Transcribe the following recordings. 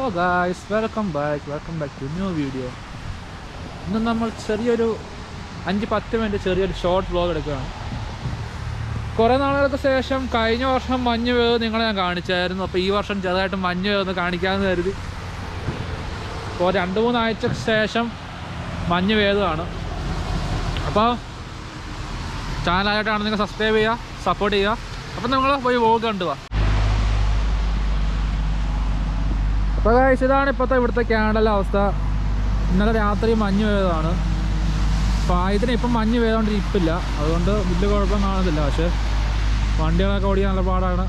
Hello guys, welcome back to new video. ഇന്ന് നമ്മൾ ചെറിയൊരു 5-10 മിനിറ്റ് ചെറിയൊരു ഷോർട്ട് വ്ലോഗ് എടുക്കുകയാണ്. കുറേ നാളുകൾക്ക് ശേഷം കഴിഞ്ഞ വർഷം മഞ്ഞ് വീഴ് നിങ്ങളെ ഞാൻ കാണിച്ചായിരുന്നു. അപ്പോൾ ഈ വർഷം ചെറുതായിട്ട് മഞ്ഞ് വീഴ് കാണിക്കാമെന്ന് കരുതി ഇപ്പോൾ 2-3 ആഴ്ചക്ക് ശേഷം മഞ്ഞ് വീഴുകയാണ്. അപ്പോൾ ചാനലായിട്ടാണ് നിങ്ങൾ സബ്സ്ക്രൈബ് ചെയ്യുക, സപ്പോർട്ട് ചെയ്യുക. അപ്പോൾ നിങ്ങൾ പോയി വ്ലോഗ് കണ്ടുപോവാ. അപ്പോൾ ഗൈസ്, ഇതാണ് ഇപ്പോഴത്തെ ഇവിടുത്തെ കാനഡയിലെ അവസ്ഥ. ഇന്നലെ രാത്രി മഞ്ഞ് പെയ്തതാണ്. അപ്പോൾ ഇതിന് ഇപ്പം മഞ്ഞ് പെയ്തുകൊണ്ടിരിപ്പില്ല, അതുകൊണ്ട് വലിയ കുഴപ്പം കാണുന്നില്ല. പക്ഷേ വണ്ടികളൊക്കെ ഓടിക്കാൻ നല്ല പാടാണ്.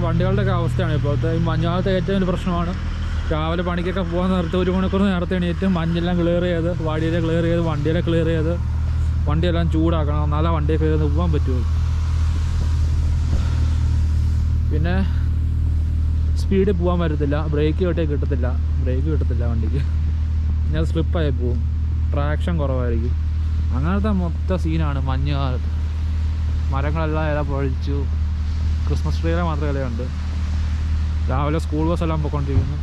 വണ്ടികളുടെയൊക്കെ അവസ്ഥയാണ് ഇപ്പോഴത്തെ. ഈ മഞ്ഞുകാലത്ത് ഏറ്റവും വലിയ പ്രശ്നമാണ്. രാവിലെ പണിക്കൊക്കെ പോകാൻ നേരത്തെ 1 മണിക്കൂർ നേരത്തെ എണീറ്റ് മഞ്ഞെല്ലാം ക്ലിയർ ചെയ്ത്, വണ്ടിയിലെ ക്ലിയർ ചെയ്ത്, വണ്ടിയിലെ ക്ലിയർ ചെയ്ത്, വണ്ടിയെല്ലാം ചൂടാക്കണം. എന്നാലേ വണ്ടിയൊക്കെ ചെയ്ത് പോകാൻ പറ്റുള്ളൂ. പിന്നെ സ്പീഡിൽ പോകാൻ പറ്റത്തില്ല, ബ്രേക്ക് കിട്ടത്തില്ല വണ്ടിക്ക്. ഞാൻ സ്ലിപ്പായി പോവും, ട്രാക്ഷൻ കുറവായിരിക്കും. അങ്ങനത്തെ മൊത്തം സീനാണ് മഞ്ഞുകാലത്ത്. മരങ്ങളെല്ലാം ഇല പൊഴിച്ചു, ക്രിസ്മസ് ട്രീയിലെ മാത്രമേ ഇലയുണ്ട്. രാവിലെ സ്കൂൾ ബസ് എല്ലാം പോയിക്കൊണ്ടിരിക്കുന്നു.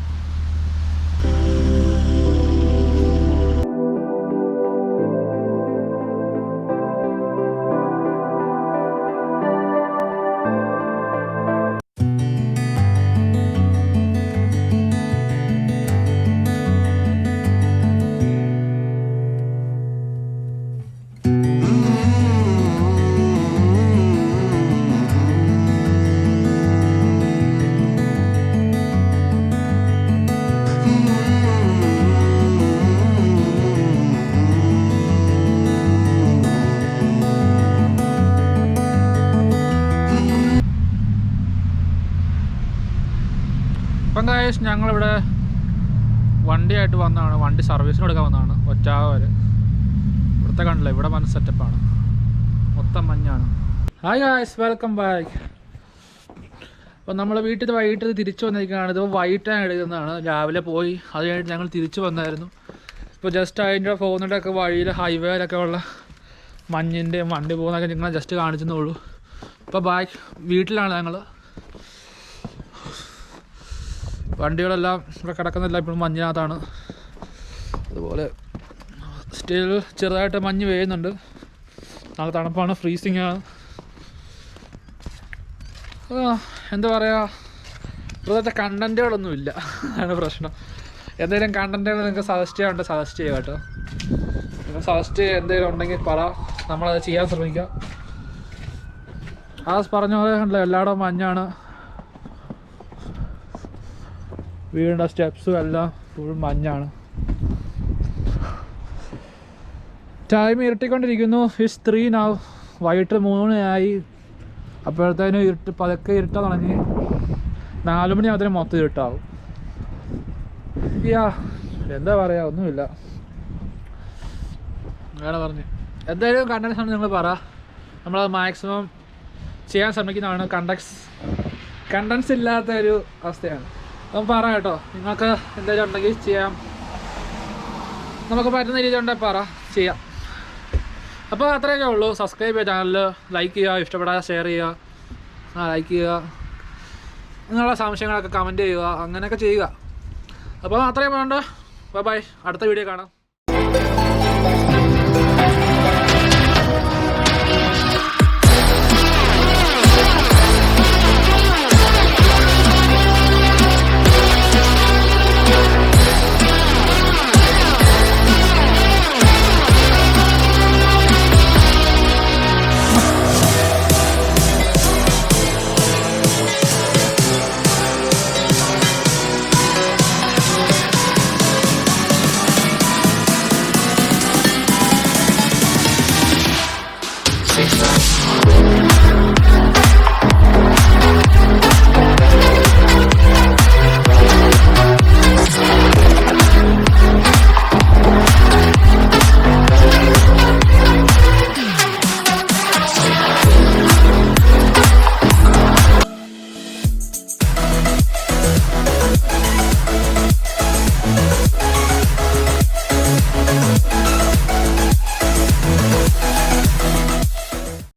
ഇപ്പം ഗൈസ്, ഞങ്ങളിവിടെ വണ്ടിയായിട്ട് വന്നതാണ്. വണ്ടി സർവീസിന് കൊടുക്കാൻ വന്നതാണ് ഒറ്റാവ വരെ. ഇവിടുത്തെ കണ്ടില്ല, ഇവിടെ വൻ സെറ്റപ്പാണ്, മൊത്തം മഞ്ഞാണ്. Hi guys, welcome back. അപ്പോൾ നമ്മൾ വൈകിട്ട് തിരിച്ചു വന്നിരിക്കുകയാണ്. ഇതിപ്പോൾ വൈകിട്ടാണ് എടുക്കുന്നതാണ്. രാവിലെ പോയി, അത് കഴിഞ്ഞിട്ട് ഞങ്ങൾ തിരിച്ചു വന്നായിരുന്നു. ഇപ്പോൾ ജസ്റ്റ് അതിൻ്റെ പോകുന്നതൊക്കെ വഴിയിൽ ഹൈവേയിലൊക്കെ ഉള്ള മഞ്ഞിൻ്റെ വണ്ടി പോകുന്നതൊക്കെ നിങ്ങൾ ജസ്റ്റ് കാണിച്ചെന്നേ ഉള്ളൂ. ഇപ്പോൾ ബാക്ക് വീട്ടിലാണ് ഞങ്ങൾ. വണ്ടികളെല്ലാം ഇവിടെ കിടക്കുന്നില്ല, ഇപ്പോഴും മഞ്ഞിനകത്താണ്. അതുപോലെ സ്റ്റിൽ ചെറുതായിട്ട് മഞ്ഞ് പെയ്യുന്നുണ്ട്. നല്ല തണുപ്പാണ്, ഫ്രീസിങ് ആണ്. എന്താ പറയുക, ഇപ്പോഴത്തെ കണ്ടൻറ്റുകളൊന്നുമില്ല, അതാണ് പ്രശ്നം. എന്തെങ്കിലും കണ്ടൻറ്റുകൾ നിങ്ങൾക്ക് സജസ്റ്റ് ചെയ്യാറുണ്ട്, സജസ്റ്റ് ചെയ്യുക കേട്ടോ. നിങ്ങൾ സജസ്റ്റ് എന്തെങ്കിലും ഉണ്ടെങ്കിൽ പറ, നമ്മളത് ചെയ്യാൻ ശ്രമിക്കാം. ആ പറഞ്ഞ പോലെ കണ്ടല്ലോ, എല്ലായിടവും മഞ്ഞാണ്. വീടിൻ്റെ സ്റ്റെപ്സും എല്ലാം ഫുൾ മഞ്ഞാണ്. ടൈം ഇരുട്ടിക്കൊണ്ടിരിക്കുന്നു. It's 3 now. വൈകിട്ട് 3 ആയി. അപ്പോഴത്തേനും പതുക്കെ ഇരുട്ടാൻ തുടങ്ങി. 4 മണി ആകുമ്പോഴത്തേനും മൊത്തം ഇരുട്ടാവും. എന്താ പറയുക, ഒന്നുമില്ല. അങ്ങനെ പറഞ്ഞു എന്തായാലും കണ്ടൻസ് ആണ് നിങ്ങൾ പറ, നമ്മളത് മാക്സിമം ചെയ്യാൻ ശ്രമിക്കുന്നതാണ്. കണ്ടൻസ് ഇല്ലാത്ത ഒരു അവസ്ഥയാണ്. അപ്പം പറ കേട്ടോ, നിങ്ങൾക്ക് എന്തെങ്കിലും ഉണ്ടെങ്കിൽ ചെയ്യാം. നമുക്ക് പറ്റുന്ന രീതി ഉണ്ടെങ്കിൽ പറ, ചെയ്യാം. അപ്പോൾ അത്രയൊക്കെ ഉള്ളൂ. സബ്സ്ക്രൈബ് ചെയ്യുക, ചാനൽ ലൈക്ക് ചെയ്യുക, ഇഷ്ടപ്പെടാതെ ഷെയർ ചെയ്യുക, ലൈക്ക് ചെയ്യുക, നിങ്ങളുടെ സംശയങ്ങളൊക്കെ കമൻറ്റ് ചെയ്യുക, അങ്ങനെയൊക്കെ ചെയ്യുക. അപ്പോൾ അത്രയും വേണ്ട. ബൈ, അടുത്ത വീഡിയോ കാണാം.